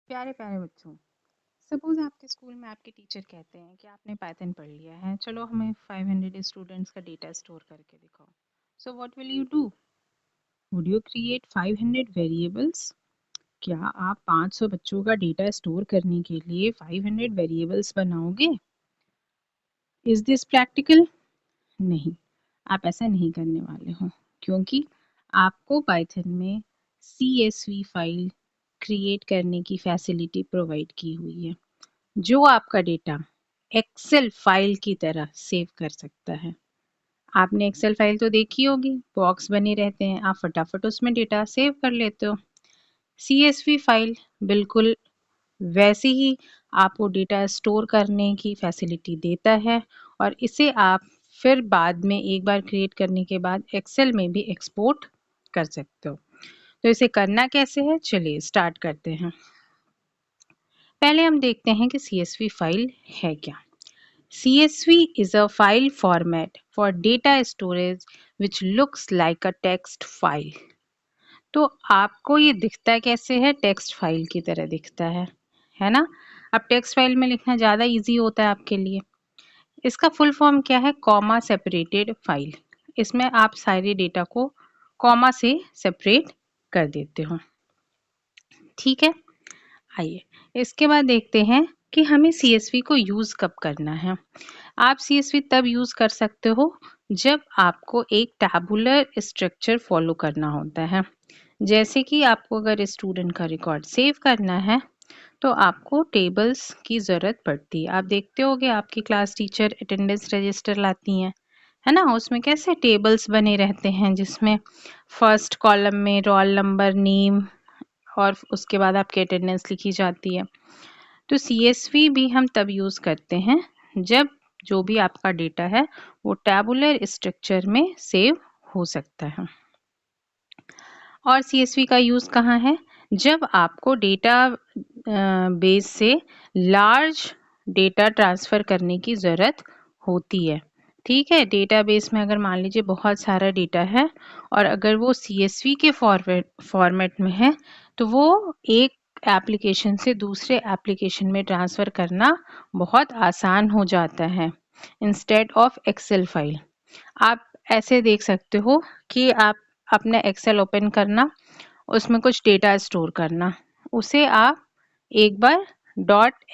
प्यारे प्यारे बच्चों, सपोज आपके स्कूल में आपके टीचर कहते हैं कि आपने पाइथन पढ़ लिया है, चलो हमें 500 स्टूडेंट्स का डेटा स्टोर करके दिखाओ। So what will you do? Would you create 500 variables? क्या आप 500 बच्चों का डेटा स्टोर करने के लिए 500 वेरिएबल्स बनाओगे? Is this practical? नहीं, आप ऐसा नहीं करने वाले हो, क्योंकि आपको पाइथन में CSV फाइल क्रिएट करने की फैसिलिटी प्रोवाइड की हुई है, जो आपका डेटा एक्सेल फाइल की तरह सेव कर सकता है। आपने एक्सेल फाइल तो देखी होगी, बॉक्स बने रहते हैं, आप फटाफट उसमें डेटा सेव कर लेते हो। CSV फाइल बिल्कुल वैसे ही आपको डेटा स्टोर करने की फैसिलिटी देता है, और इसे आप फिर बाद में एक बार क्रिएट करने के बाद एक्सेल में भी एक्सपोर्ट कर सकते हो। तो इसे करना कैसे है, चलिए स्टार्ट करते हैं। पहले हम देखते हैं कि CSV फाइल है क्या। CSV is a file format for data storage which looks like a text file. तो आपको ये दिखता कैसे है? टेक्स्ट फाइल की तरह दिखता है ना? अब टेक्स्ट फाइल में लिखना ज़्यादा इजी होता है आपके लिए। इसका फुल फॉर्म क्या है? Comma separated file. इसमें आप सारे डेटा को कॉमा से सेपरेट कर देते हो। ठीक है, आइए इसके बाद देखते हैं कि हमें CSV को यूज़ कब करना है। आप CSV तब यूज़ कर सकते हो जब आपको एक टैबुलर स्ट्रक्चर फॉलो करना होता है। जैसे कि आपको अगर स्टूडेंट का रिकॉर्ड सेव करना है तो आपको टेबल्स की ज़रूरत पड़ती है। आप देखते होगे आपकी क्लास टीचर अटेंडेंस रजिस्टर लाती हैं, है ना? उसमें कैसे टेबल्स बने रहते हैं, जिसमें फर्स्ट कॉलम में रोल नंबर, नेम और उसके बाद आपकी अटेंडेंस लिखी जाती है। तो CSV भी हम तब यूज़ करते हैं जब जो भी आपका डेटा है वो टैबुलर स्ट्रक्चर में सेव हो सकता है। और CSV का यूज़ कहाँ है? जब आपको डेटा बेस से लार्ज डेटा ट्रांसफ़र करने की ज़रूरत होती है। ठीक है, डेटाबेस में अगर मान लीजिए बहुत सारा डेटा है और अगर वो CSV के फॉर्मेट में है, तो वो एक एप्लीकेशन से दूसरे एप्लीकेशन में ट्रांसफ़र करना बहुत आसान हो जाता है इंस्टेड ऑफ एक्सेल फाइल। आप ऐसे देख सकते हो कि आप अपना एक्सेल ओपन करना, उसमें कुछ डेटा स्टोर करना, उसे आप एक बार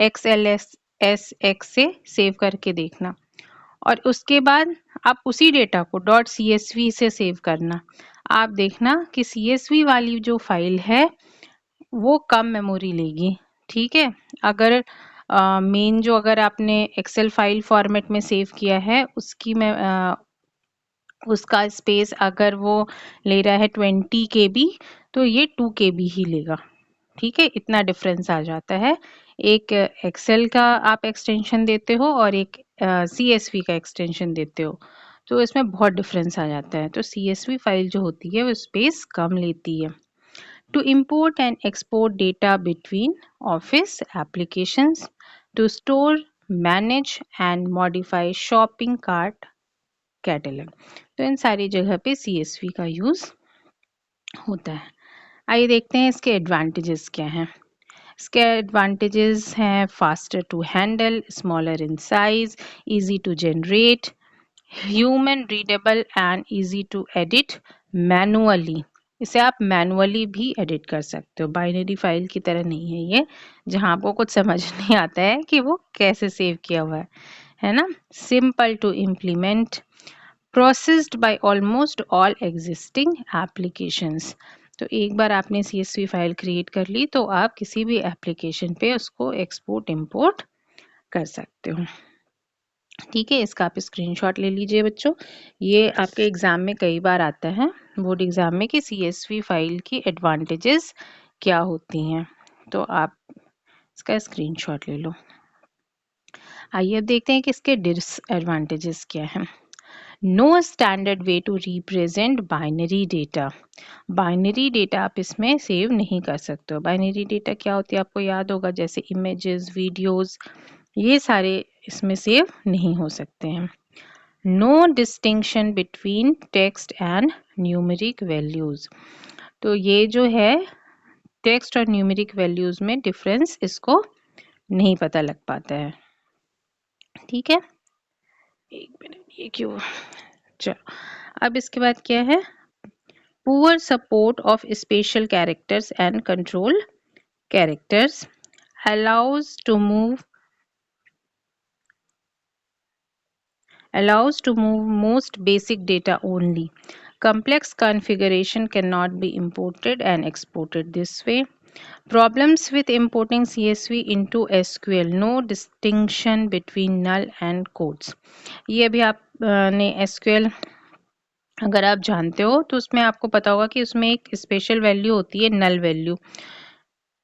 .xlsx से सेव करके देखना, और उसके बाद आप उसी डेटा को .csv से सेव करना। आप देखना कि CSV वाली जो फाइल है वो कम मेमोरी लेगी। ठीक है, अगर मेन जो अगर आपने एक्सेल फाइल फॉर्मेट में सेव किया है उसका स्पेस अगर वो ले रहा है 20 KB, तो ये 2 KB ही लेगा। ठीक है, इतना डिफरेंस आ जाता है। एक एक्सेल का आप एक्सटेंशन देते हो और एक CSV का एक्सटेंशन देते हो, तो इसमें बहुत डिफरेंस आ जाता है। तो CSV फाइल जो होती है वो स्पेस कम लेती है। To import and export data between Office applications, to store, manage and modify shopping cart catalogue, तो इन सारी जगह पे CSV का यूज़ होता है। आइए देखते हैं इसके एडवांटेजेस क्या हैं। इसके एडवांटेजेस हैं faster to handle, smaller in size, easy to generate, human readable and easy to edit manually. इसे आप मैनुअली भी एडिट कर सकते हो, बाइनरी फाइल की तरह नहीं है ये, जहाँ आपको कुछ समझ नहीं आता है कि वो कैसे सेव किया हुआ है ना? Simple to implement, processed by almost all existing applications. तो एक बार आपने CSV फाइल क्रिएट कर ली तो आप किसी भी एप्लीकेशन पे उसको एक्सपोर्ट इंपोर्ट कर सकते हो। ठीक है, इसका आप स्क्रीनशॉट ले लीजिए बच्चों। ये आपके एग्ज़ाम में कई बार आता है, बोर्ड एग्ज़ाम में, कि CSV फाइल की एडवांटेजेस क्या होती हैं, तो आप इसका स्क्रीनशॉट ले लो। आइए अब देखते हैं कि इसके डिसएडवांटेजेस क्या हैं। No standard way to represent binary data. Binary data आप इसमें सेव नहीं कर सकते हो। बाइनरी डेटा क्या होती है आपको याद होगा, जैसे इमेजेस, वीडियोस, ये सारे इसमें सेव नहीं हो सकते हैं। No distinction between text and numeric values. तो ये जो है टेक्स्ट और न्यूमेरिक वैल्यूज में डिफरेंस इसको नहीं पता लग पाता है। ठीक है, एक मिनट, ये क्यों, चलो अब इसके बाद क्या है, poor support of special characters and control characters allows to move most basic data only. Complex configuration cannot be imported and exported this way. Problems with importing CSV into SQL. No distinction between null and quotes. ये भी आप ने SQL अगर आप जानते हो तो उसमें आपको पता होगा कि उसमें एक स्पेशल वैल्यू होती है नल वैल्यू।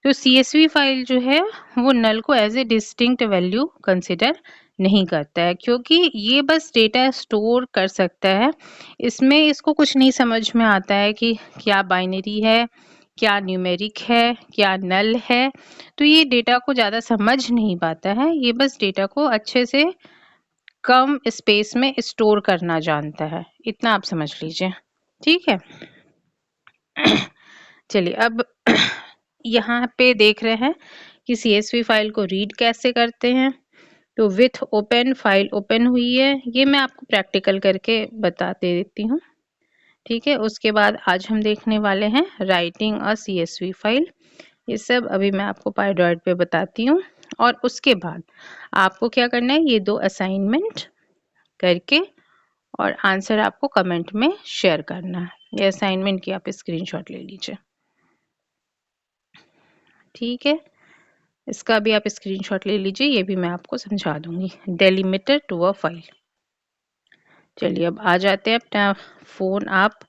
तो CSV फाइल जो है वो नल को as a distinct value consider नहीं करता है, क्योंकि ये बस डेटा स्टोर कर सकता है। इसमें इसको कुछ नहीं समझ में आता है कि क्या बाइनरी है, क्या न्यूमेरिक है, क्या नल है। तो ये डेटा को ज़्यादा समझ नहीं पाता है, ये बस डेटा को अच्छे से कम स्पेस में स्टोर करना जानता है। इतना आप समझ लीजिए, ठीक है। चलिए अब यहाँ पे देख रहे हैं कि CSV फाइल को रीड कैसे करते हैं। तो विथ ओपन फाइल ओपन हुई है, ये मैं आपको प्रैक्टिकल करके बता देती हूँ, ठीक है। उसके बाद आज हम देखने वाले हैं राइटिंग अ CSV फाइल। ये सब अभी मैं आपको पाइड्रॉइड पे बताती हूँ, और उसके बाद आपको क्या करना है, ये 2 असाइनमेंट करके और आंसर आपको कमेंट में शेयर करना है। ये असाइनमेंट की आप स्क्रीनशॉट ले लीजिए, ठीक है। इसका भी आप स्क्रीनशॉट ले लीजिए, ये भी मैं आपको समझा दूंगी। Delimiter to a file. चलिए अब आ जाते हैं, अपना फोन आप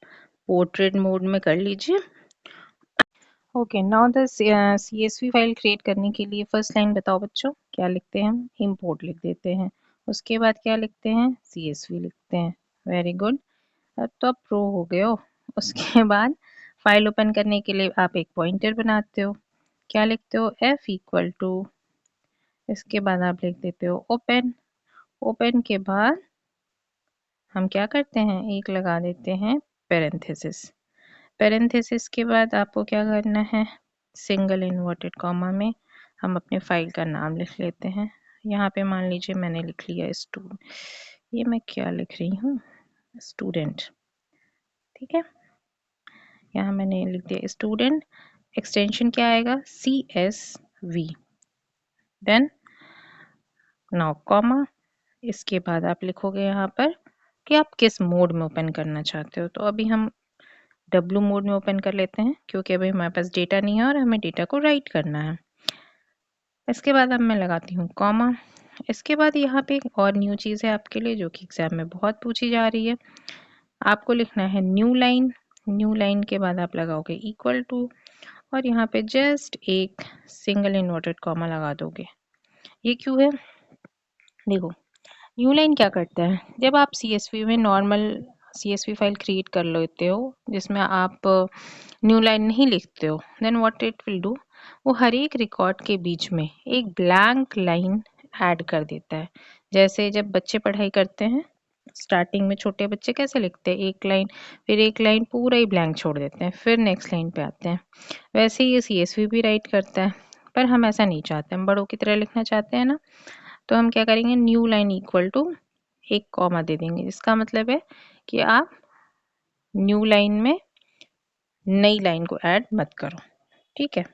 पोर्ट्रेट मोड में कर लीजिए। Okay, now the CSV file create करने के लिए फर्स्ट लाइन बताओ बच्चों, क्या लिखते हैं हम, इंपोर्ट लिख देते हैं। उसके बाद क्या लिखते हैं, CSV लिखते हैं। वेरी गुड, अब तो आप प्रो हो गए हो। उसके बाद फाइल ओपन करने के लिए आप एक पॉइंटर बनाते हो, क्या लिखते हो, F इक्वल टू, इसके बाद आप लिख देते हो ओपन। ओपन के बाद हम क्या करते हैं, एक लगा देते हैं पेरेंथेसिस। पेरेंथेसिस के बाद आपको क्या करना है, सिंगल इन्वर्टेड कॉमा में हम अपने फाइल का नाम लिख लेते हैं। यहाँ पे मान लीजिए मैंने लिख लिया स्टूडेंट, ये मैं क्या लिख रही हूँ, स्टूडेंट, ठीक है। यहाँ मैंने लिख दिया स्टूडेंट, एक्सटेंशन क्या आएगा, CSV, देन नाउ कॉमा। इसके बाद आप लिखोगे यहाँ पर कि आप किस मोड में ओपन करना चाहते हो। तो अभी हम W मोड में ओपन कर लेते हैं, क्योंकि अभी हमारे पास डेटा नहीं है और हमें डेटा को राइट करना है। इसके बाद अब मैं लगाती हूँ कॉमा। इसके बाद यहाँ पे एक और न्यू चीज़ है आपके लिए, जो कि एग्जाम में बहुत पूछी जा रही है। आपको लिखना है न्यू लाइन। न्यू लाइन के बाद आप लगाओगे इक्वल टू, और यहाँ पे जस्ट एक सिंगल इन्वर्टेड कॉमा लगा दोगे। ये क्यों है, देखो न्यू लाइन क्या करता है, जब आप CSV में नॉर्मल CSV फाइल क्रिएट कर लेते हो जिसमें आप न्यू लाइन नहीं लिखते हो, then what it will do, वो हर एक रिकॉर्ड के बीच में एक ब्लैंक लाइन ऐड कर देता है। जैसे जब बच्चे पढ़ाई करते हैं स्टार्टिंग में, छोटे बच्चे कैसे लिखते हैं, एक लाइन, फिर एक लाइन पूरा ही ब्लैंक छोड़ देते हैं, फिर नेक्स्ट लाइन पे आते हैं। वैसे ही ये CSV भी राइट करता है, पर हम ऐसा नहीं चाहते, हम बड़ों की तरह लिखना चाहते हैं ना। तो हम क्या करेंगे, न्यू लाइन इक्वल टू एक कॉमा दे देंगे। इसका मतलब है कि आप न्यू लाइन में नई लाइन को ऐड मत करो, ठीक है।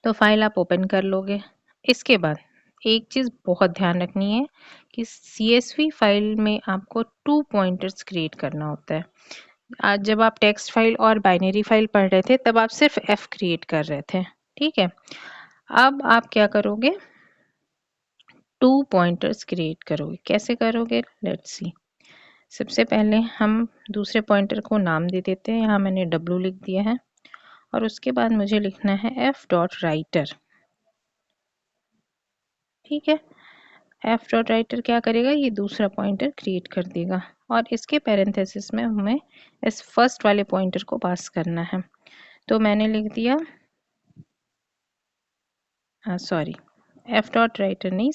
तो फाइल आप ओपन कर लोगे। इसके बाद एक चीज़ बहुत ध्यान रखनी है कि CSV फाइल में आपको 2 पॉइंटर्स क्रिएट करना होता है। आज जब आप टेक्स्ट फाइल और बाइनरी फाइल पढ़ रहे थे तब आप सिर्फ F क्रिएट कर रहे थे, ठीक है। अब आप क्या करोगे, 2 पॉइंटर्स क्रिएट करोगे। कैसे करोगे, लेट्स सी। सबसे पहले हम दूसरे पॉइंटर को नाम दे देते हैं, यहाँ मैंने W लिख दिया है, और उसके बाद मुझे लिखना है F.writer, ठीक है। F.writer क्या करेगा, ये दूसरा पॉइंटर क्रिएट कर देगा, और इसके पैरेंथेसिस में हमें इस फर्स्ट वाले पॉइंटर को पास करना है। तो मैंने लिख दिया, सॉरी F.writer नहीं,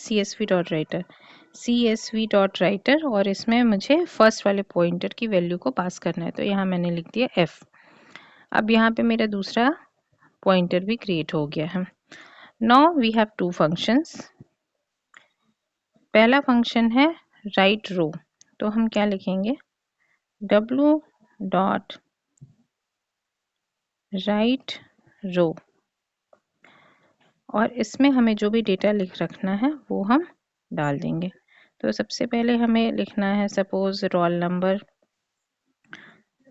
CSV.writer, और इसमें मुझे फर्स्ट वाले पॉइंटर की वैल्यू को पास करना है। तो यहाँ मैंने लिख दिया F। अब यहाँ पे मेरा दूसरा पॉइंटर भी क्रिएट हो गया है। Now we have two functions. पहला फंक्शन है राइट रो, तो हम क्या लिखेंगे, w डॉट राइट रो, और इसमें हमें जो भी डेटा लिख रखना है वो हम डाल देंगे। तो सबसे पहले हमें लिखना है सपोज रोल नंबर,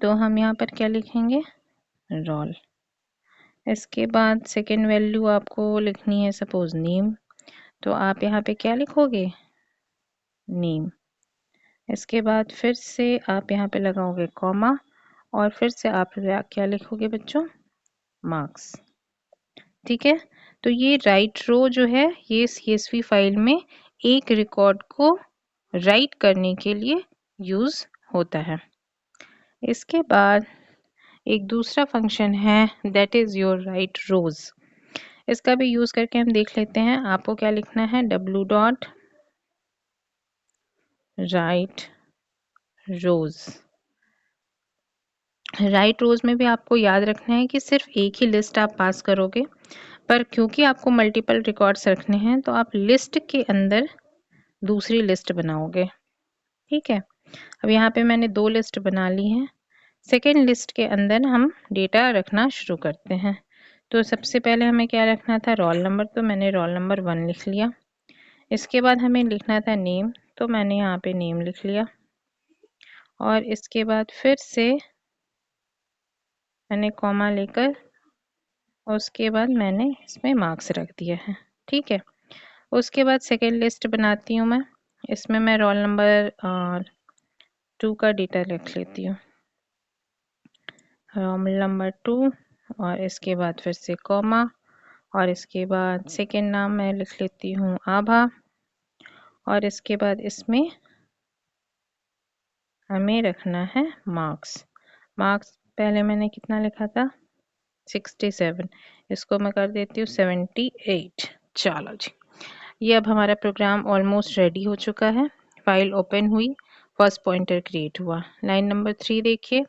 तो हम यहाँ पर क्या लिखेंगे, रोल। इसके बाद सेकेंड वैल्यू आपको लिखनी है सपोज नेम, तो आप यहाँ पे क्या लिखोगे, नेम। इसके बाद फिर से आप यहाँ पे लगाओगे कॉमा, और फिर से आप क्या लिखोगे बच्चों, मार्क्स। ठीक है, तो ये राइट रो जो है ये CSV फाइल में एक रिकॉर्ड को राइट करने के लिए यूज होता है। इसके बाद एक दूसरा फंक्शन है दैट इज योर राइट रोज। इसका भी यूज करके हम देख लेते हैं। आपको क्या लिखना है, w डॉट राइट रोज। राइट रोज में भी आपको याद रखना है कि सिर्फ एक ही लिस्ट आप पास करोगे, पर क्योंकि आपको मल्टीपल रिकॉर्ड्स रखने हैं तो आप लिस्ट के अंदर दूसरी लिस्ट बनाओगे। ठीक है, अब यहाँ पे मैंने 2 लिस्ट बना ली हैं। सेकेंड लिस्ट के अंदर हम डेटा रखना शुरू करते हैं। तो सबसे पहले हमें क्या रखना था, रोल नंबर, तो मैंने रोल नंबर 1 लिख लिया। इसके बाद हमें लिखना था नेम, तो मैंने यहाँ पे नेम लिख लिया, और इसके बाद फिर से मैंने कॉमा लेकर और उसके बाद मैंने इसमें मार्क्स रख दिया है। ठीक है, उसके बाद सेकेंड लिस्ट बनाती हूँ मैं। इसमें मैं रोल नंबर 2 का डेटा लिख लेती हूँ, रोल नंबर 2, और इसके बाद फिर से कॉमा, और इसके बाद सेकेंड नाम मैं लिख लेती हूँ आभा, और इसके बाद इसमें हमें रखना है मार्क्स। मार्क्स पहले मैंने कितना लिखा था, 67, इसको मैं कर देती हूँ 78। चलो जी, ये अब हमारा प्रोग्राम ऑलमोस्ट रेडी हो चुका है। फाइल ओपन हुई, फर्स्ट पॉइंटर क्रिएट हुआ। लाइन नंबर 3 देखिए,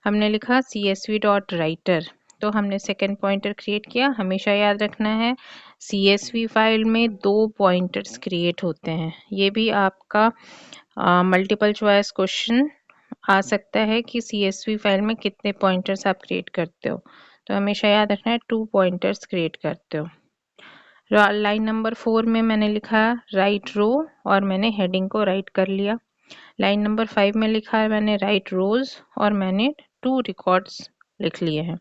हमने लिखा CSV डॉट राइटर, तो हमने सेकेंड पॉइंटर क्रिएट किया। हमेशा याद रखना है CSV फाइल में 2 पॉइंटर्स क्रिएट होते हैं। ये भी आपका मल्टीपल चॉइस क्वेश्चन आ सकता है कि CSV फाइल में कितने पॉइंटर्स आप क्रिएट करते हो, तो हमेशा याद रखना है 2 पॉइंटर्स क्रिएट करते हो। लाइन नंबर 4 में मैंने लिखा राइट रो, और मैंने हेडिंग को राइट कर लिया। लाइन नंबर 5 में लिखा है मैंने राइट रोज, और मैंने 2 रिकॉर्ड्स लिख लिए हैं।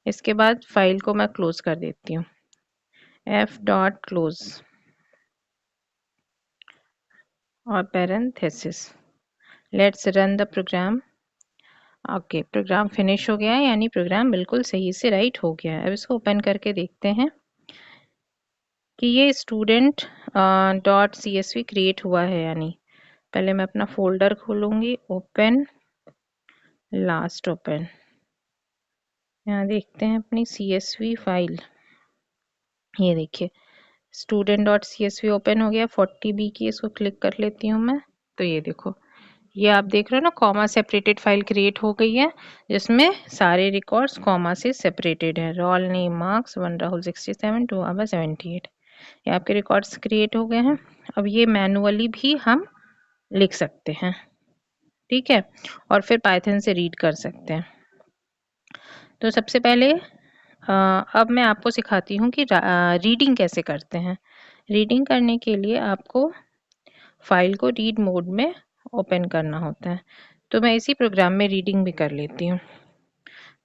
इसके बाद फाइल को मैं क्लोज कर देती हूँ, f डॉट क्लोज और parenthesis. Let's run the program. Okay, program finish हो गया है, यानी प्रोग्राम बिल्कुल सही से राइट हो गया है। अब इसको ओपन करके देखते हैं कि ये स्टूडेंट डॉट CSV क्रिएट हुआ है या नहीं। पहले मैं अपना फोल्डर खोलूंगी, ओपन, लास्ट ओपन, यहाँ देखते हैं अपनी CSV फाइल। ये देखिए स्टूडेंट डॉट CSV ओपन हो गया, 40B की। इसको क्लिक कर लेती हूँ मैं, तो ये देखो, ये आप देख रहे हो ना, कॉमा सेपरेटेड फाइल क्रिएट हो गई है, जिसमें सारे रिकॉर्ड्स कॉमा से सेपरेटेड है। रोल नेम मार्क्स 1 राहुल 67, 2 आभा 78, ये आपके रिकॉर्ड्स क्रिएट हो गए हैं। अब ये मैनुअली भी हम लिख सकते हैं, ठीक है, और फिर पाइथन से रीड कर सकते हैं। तो सबसे पहले अब मैं आपको सिखाती हूँ कि रीडिंग कैसे करते हैं। रीडिंग करने के लिए आपको फाइल को रीड मोड में ओपन करना होता है, तो मैं इसी प्रोग्राम में रीडिंग भी कर लेती हूँ।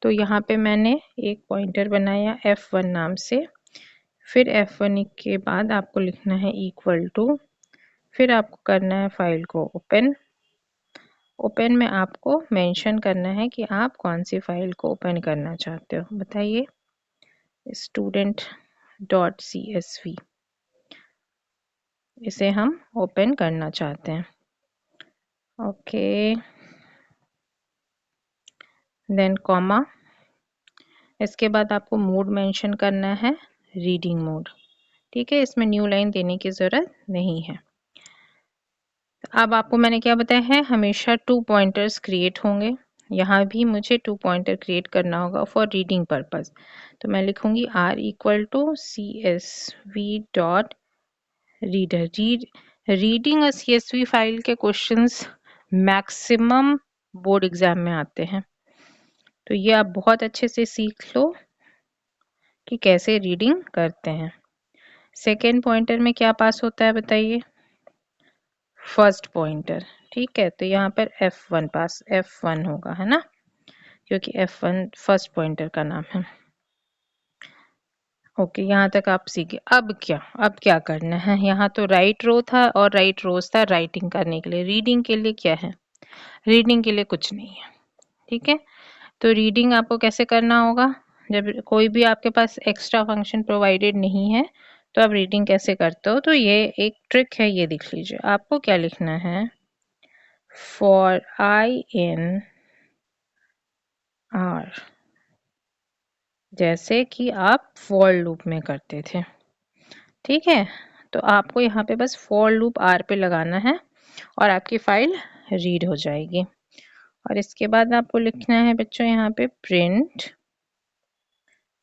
तो यहाँ पे मैंने एक पॉइंटर बनाया F1 नाम से, फिर F1 के बाद आपको लिखना है इक्वल टू, फिर आपको करना है फाइल को ओपन। ओपन में आपको मेंशन करना है कि आप कौन सी फाइल को ओपन करना चाहते हो, बताइए, स्टूडेंट डॉट CSV, इसे हम ओपन करना चाहते हैं। ओके, देन कॉमा, इसके बाद आपको मोड मेंशन करना है रीडिंग मोड, ठीक है, इसमें न्यू लाइन देने की ज़रूरत नहीं है। अब आपको मैंने क्या बताया है, हमेशा 2 पॉइंटर्स क्रिएट होंगे। यहाँ भी मुझे 2 पॉइंटर क्रिएट करना होगा फॉर रीडिंग पर्पस। तो मैं लिखूंगी R equal to CSV dot reader. Reading a CSV file के क्वेश्चंस मैक्सिमम बोर्ड एग्जाम में आते हैं, तो ये आप बहुत अच्छे से सीख लो कि कैसे रीडिंग करते हैं। सेकेंड पॉइंटर में क्या पास होता है बताइए? First pointer. ठीक है, तो यहाँ पर F1 पास, F1 होगा, है ना, क्योंकि F1 फर्स्ट पॉइंटर का नाम है। ओके, यहाँ तक आप सीखे। अब क्या करना है? यहाँ तो राइट रो था और राइट रोज था राइटिंग करने के लिए। रीडिंग के लिए क्या है? रीडिंग के लिए कुछ नहीं है। ठीक है, तो रीडिंग आपको कैसे करना होगा? जब कोई भी आपके पास एक्स्ट्रा फंक्शन प्रोवाइडेड नहीं है तो आप रीडिंग कैसे करते हो? तो ये एक ट्रिक है, ये देख लीजिए। आपको क्या लिखना है? फॉर आई इन आर, जैसे कि आप फॉर लूप में करते थे। ठीक है, तो आपको यहाँ पे बस फॉर लूप आर पे लगाना है और आपकी फाइल रीड हो जाएगी। और इसके बाद आपको लिखना है बच्चों यहाँ पे प्रिंट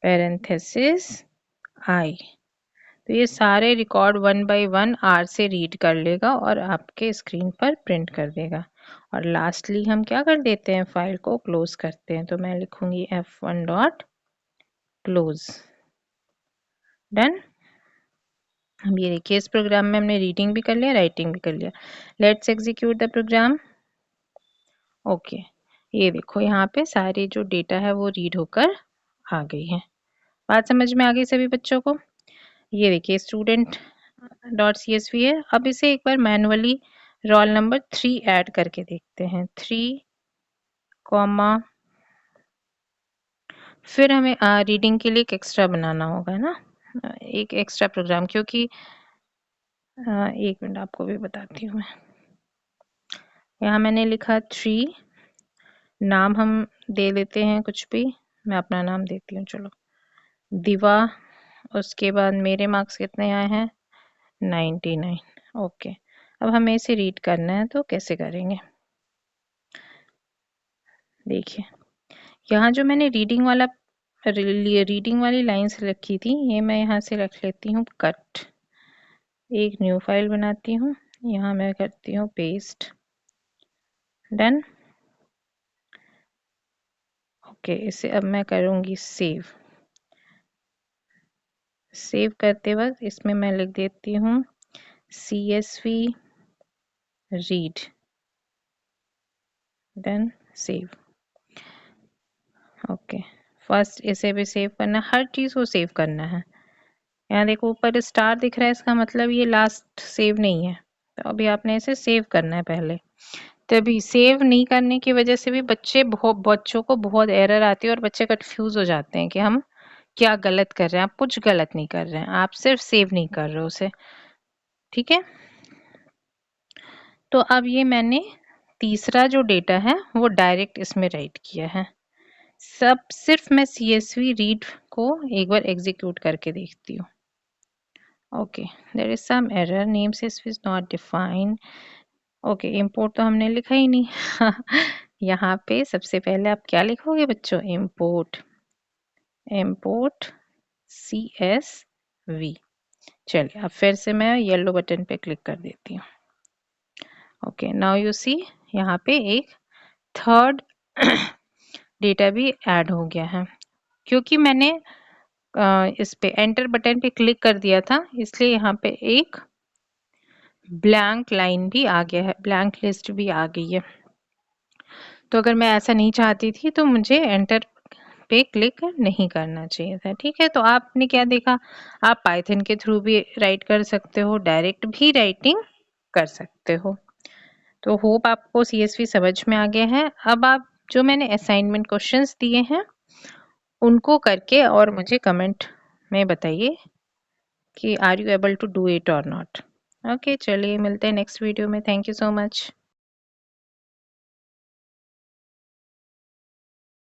पैरेंथेसिस आई। तो ये सारे रिकॉर्ड 1 बाय 1 आर से रीड कर लेगा और आपके स्क्रीन पर प्रिंट कर देगा। और लास्टली हम क्या कर देते हैं? फाइल को क्लोज करते हैं। तो मैं लिखूंगी F1 डॉट क्लोज। डन। अब ये देखिए, इस प्रोग्राम में हमने रीडिंग भी कर लिया, राइटिंग भी कर लिया। Let's execute the program. Okay, ये देखो यहाँ पे सारे जो डेटा है वो रीड होकर आ गई है। बात समझ में आ गई सभी बच्चों को? ये देखिए स्टूडेंट डॉट CSV है। अब इसे एक बार मैनुअली रोल नंबर 3 ऐड करके देखते हैं। 3 कॉमा, फिर हमें रीडिंग के लिए एक एक्स्ट्रा बनाना होगा ना, एक एक्स्ट्रा प्रोग्राम, क्योंकि एक मिनट आपको भी बताती हूँ मैं। यहाँ मैंने लिखा 3, नाम हम दे देते हैं कुछ भी, मैं अपना नाम देती हूँ, चलो दिवा। उसके बाद मेरे मार्क्स कितने आए हैं? 99। ओके, अब हमें इसे रीड करना है, तो कैसे करेंगे? देखिए, यहाँ जो मैंने रीडिंग वाली लाइंस रखी थी, ये मैं यहाँ से रख लेती हूँ कट। एक न्यू फाइल बनाती हूँ, यहाँ मैं करती हूँ पेस्ट। डन। ओके, इसे अब मैं करूँगी सेव। सेव करते वक्त इसमें मैं लिख देती हूँ CSV read. Done, save. Okay, first इसे भी सेव करना, हर चीज़ को सेव करना है। यहाँ देखो ऊपर स्टार दिख रहा है, इसका मतलब ये लास्ट सेव नहीं है, तो अभी आपने इसे सेव करना है पहले। तभी सेव नहीं करने की वजह से भी बच्चों को बहुत एरर आती है और बच्चे कंफ्यूज हो जाते हैं कि हम क्या गलत कर रहे हैं। आप कुछ गलत नहीं कर रहे हैं, आप सिर्फ सेव नहीं कर रहे हो उसे। ठीक है, तो अब ये मैंने तीसरा जो डेटा है वो डायरेक्ट इसमें राइट किया है। सब सिर्फ मैं CSV रीड को एक बार एग्जीक्यूट करके देखती हूँ। Okay, there is some error, name CSV is not defined. Okay, import तो हमने लिखा ही नहीं। यहाँ पे सबसे पहले आप क्या लिखोगे बच्चों? Import CSV। चलिए, अब फिर से मैं येलो बटन पे क्लिक कर देती हूँ। ओके, नाउ यू सी, यहाँ पे एक थर्ड डेटा भी ऐड हो गया है। क्योंकि मैंने इस पे एंटर बटन पे क्लिक कर दिया था, इसलिए यहाँ पे एक ब्लैंक लाइन भी आ गया है, ब्लैंक लिस्ट भी आ गई है। तो अगर मैं ऐसा नहीं चाहती थी तो मुझे एंटर पे क्लिक नहीं करना चाहिए था। ठीक है, तो आपने क्या देखा? आप पाइथन के थ्रू भी राइट कर सकते हो, डायरेक्ट भी राइटिंग कर सकते हो। तो होप आपको CSV समझ में आ गया है। अब आप जो मैंने असाइनमेंट क्वेश्चंस दिए हैं उनको करके और मुझे कमेंट में बताइए कि are you able to do it और नॉट। ओके, चलिए मिलते हैं नेक्स्ट वीडियो में। Thank you so much.